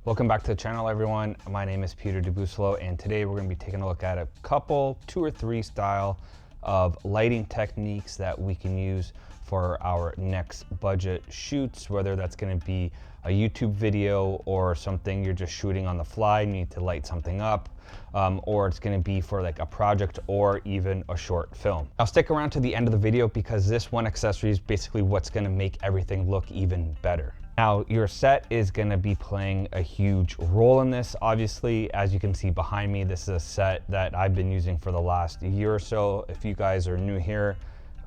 Welcome back to the channel, everyone. My name is Peter DeBusolo, and today we're going to be taking a look at a couple, 2 or 3 style of lighting techniques that we can use for our next budget shoots, whether that's going to be a YouTube video or something you're just shooting on the fly, you need to light something up, or it's going to be for like a project or even a short film. Now stick around to the end of the video because this one accessory is basically what's going to make everything look even better. Now, your set is going to be playing a huge role in this. Obviously, as you can see behind me, this is a set that I've been using for the last year or so. If you guys are new here,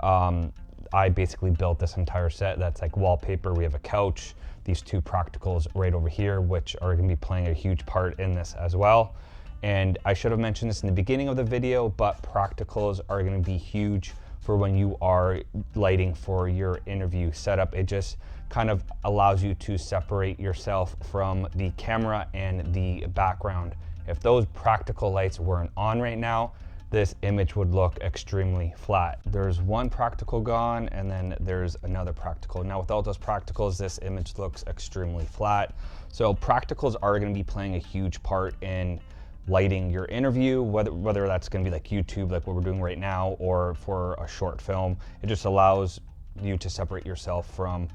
I basically built this entire set. That's like wallpaper. We have a couch, these 2 practicals right over here, which are going to be playing a huge part in this as well. And I should have mentioned this in the beginning of the video, but practicals are going to be huge for when you are lighting for your interview setup. It just kind of allows you to separate yourself from the camera and the background. If those practical lights weren't on right now, this image would look extremely flat. There's one practical gone and then there's another practical. Now without those practicals, this image looks extremely flat. So practicals are gonna be playing a huge part in lighting your interview, whether that's gonna be like YouTube, like what we're doing right now, or for a short film. It just allows you to separate yourself from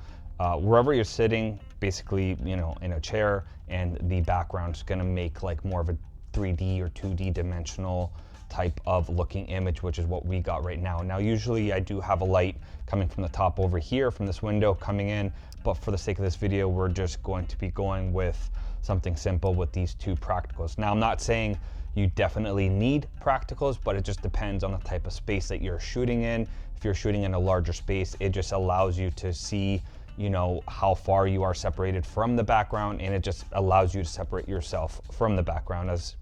wherever you're sitting, basically, you know, in a chair, and the background's gonna make like more of a 3D or 2D dimensional type of looking image, which is what we got right now. Now, usually I do have a light coming from the top over here from this window coming in, but for the sake of this video, we're just going to be going with something simple with these 2 practicals. Now, I'm not saying you definitely need practicals, but it just depends on the type of space that you're shooting in. If you're shooting in a larger space, it just allows you to see, you know, how far you are separated from the background, and it just allows you to separate yourself from the background, as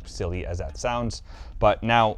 silly as that sounds. But now,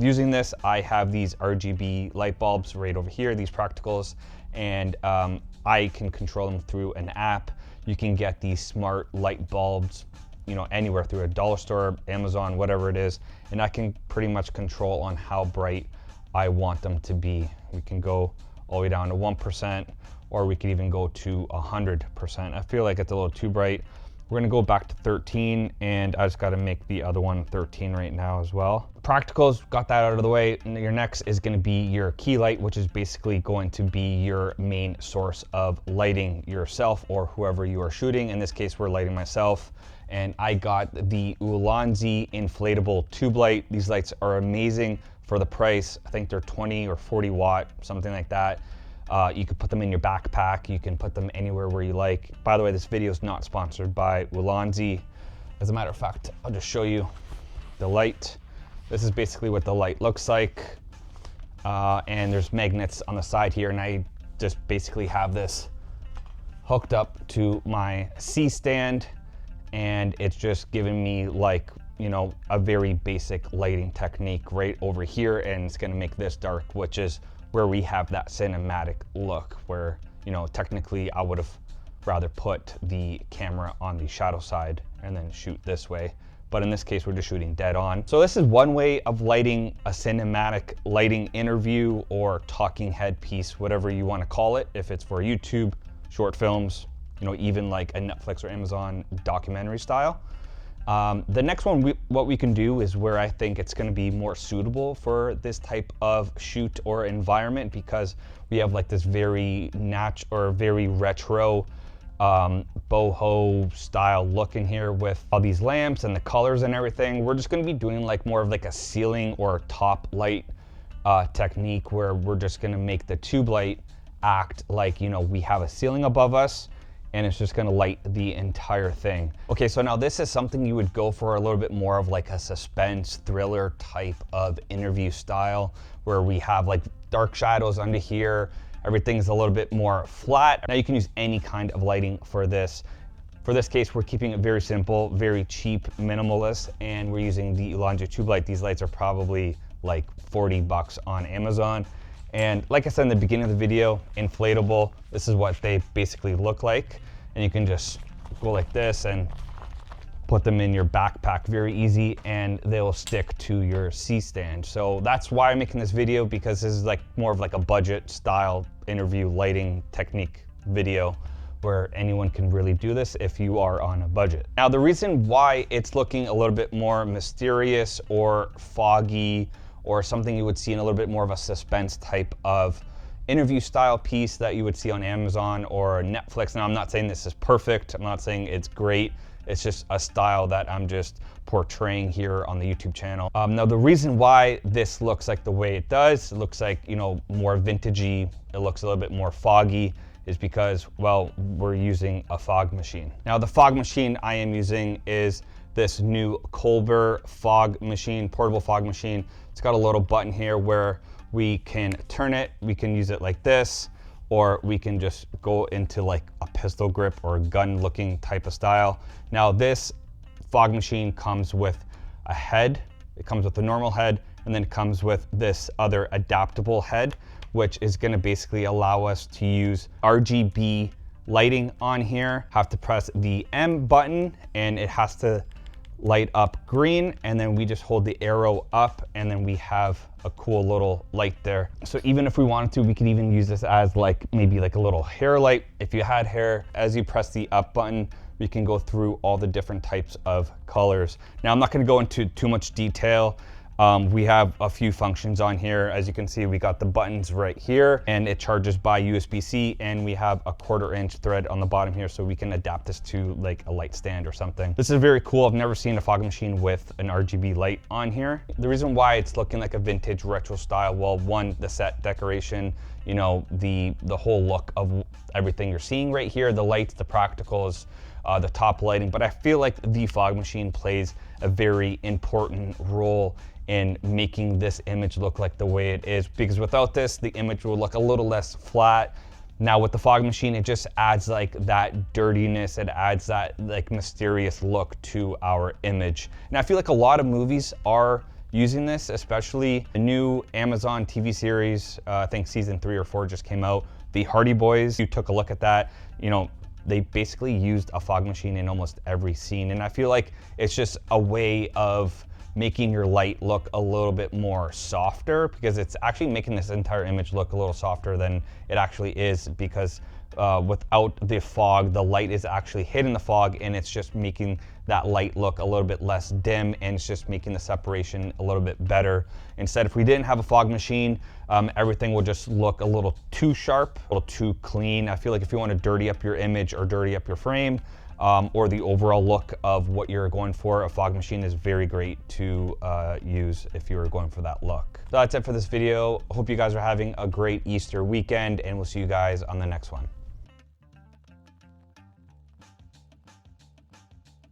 using this, I have these RGB light bulbs right over here, these practicals, and I can control them through an app. You can get these smart light bulbs, you know, anywhere through a dollar store, Amazon, whatever it is, and I can pretty much control on how bright I want them to be. We can go all the way down to 1%, or we could even go to 100%. I feel like it's a little too bright. We're gonna go back to 13, and I just gotta make the other one 13 right now as well. Practicals, got that out of the way. And your next is gonna be your key light, which is basically going to be your main source of lighting yourself or whoever you are shooting. In this case, we're lighting myself, and I got the Ulanzi inflatable tube light. These lights are amazing for the price. I think they're 20 or 40 watt, something like that. You could put them in your backpack. You can put them anywhere where you like. By the way, this video is not sponsored by Ulanzi. As a matter of fact, I'll just show you the light. This is basically what the light looks like. And there's magnets on the side here, and I just basically have this hooked up to my C-stand, and it's just giving me, like, you know, a very basic lighting technique right over here, and it's gonna make this dark, which is where we have that cinematic look, where, you know, technically I would have rather put the camera on the shadow side and then shoot this way. But in this case, we're just shooting dead on. So this is one way of lighting a cinematic lighting interview or talking head piece, whatever you want to call it. If it's for YouTube, short films, you know, even like a Netflix or Amazon documentary style. The next one, what we can do is where I think it's going to be more suitable for this type of shoot or environment, because we have like this very natural or very retro boho style look in here with all these lamps and the colors and everything. We're just going to be doing like more of like a ceiling or top light technique, where we're just going to make the tube light act like, you know, we have a ceiling above us, and it's just gonna light the entire thing. Okay, so now this is something you would go for a little bit more of like a suspense thriller type of interview style, where we have like dark shadows under here. Everything's a little bit more flat. Now you can use any kind of lighting for this. For this case, we're keeping it very simple, very cheap, minimalist, and we're using the Ulanzi tube light. These lights are probably like 40 bucks on Amazon. And like I said in the beginning of the video, inflatable, this is what they basically look like. And you can just go like this and put them in your backpack, very easy, and they'll stick to your C-stand. So that's why I'm making this video, because this is like more of like a budget style interview lighting technique video, where anyone can really do this if you are on a budget. Now, the reason why it's looking a little bit more mysterious or foggy or something you would see in a little bit more of a suspense type of interview style piece that you would see on Amazon or Netflix. Now, I'm not saying this is perfect. I'm not saying it's great. It's just a style that I'm just portraying here on the YouTube channel. Now, the reason why this looks like the way it does, it looks like, you know, more vintagey, it looks a little bit more foggy, is because, well, we're using a fog machine. Now, the fog machine I am using is this new Collabs fog machine, portable fog machine. It's got a little button here where we can turn it. We can use it like this, or we can just go into like a pistol grip or a gun looking type of style. Now, this fog machine comes with a head. It comes with a normal head, and then it comes with this other adaptable head, which is gonna basically allow us to use RGB lighting on here. Have to press the M button and it has to light up green, and then we just hold the arrow up and then we have a cool little light there. So even if we wanted to, we could even use this as like maybe like a little hair light. If you had hair, as you press the up button, we can go through all the different types of colors. Now, I'm not gonna go into too much detail. We have a few functions on here. As you can see, we got the buttons right here and it charges by USB-C, and we have a 1/4 inch thread on the bottom here so we can adapt this to like a light stand or something. This is very cool. I've never seen a fog machine with an RGB light on here. The reason why it's looking like a vintage retro style, well, one, the set decoration, you know, the whole look of everything you're seeing right here, the lights, the practicals, the top lighting, but I feel like the fog machine plays a very important role in making this image look like the way it is, because without this, the image will look a little less flat. Now with the fog machine, it just adds like that dirtiness, it adds that like mysterious look to our image. And I feel like a lot of movies are using this, especially the new Amazon TV series, I think season 3 or 4 just came out, The Hardy Boys. You took a look at that, you know, they basically used a fog machine in almost every scene. And I feel like it's just a way of making your light look a little bit more softer, because it's actually making this entire image look a little softer than it actually is, because without the fog, the light is actually hitting the fog and it's just making that light look a little bit less dim, and it's just making the separation a little bit better. Instead, if we didn't have a fog machine, everything would just look a little too sharp, a little too clean. I feel like if you want to dirty up your image or dirty up your frame, or the overall look of what you're going for, a fog machine is very great to use if you were going for that look. So that's it for this video. Hope you guys are having a great Easter weekend, and we'll see you guys on the next one.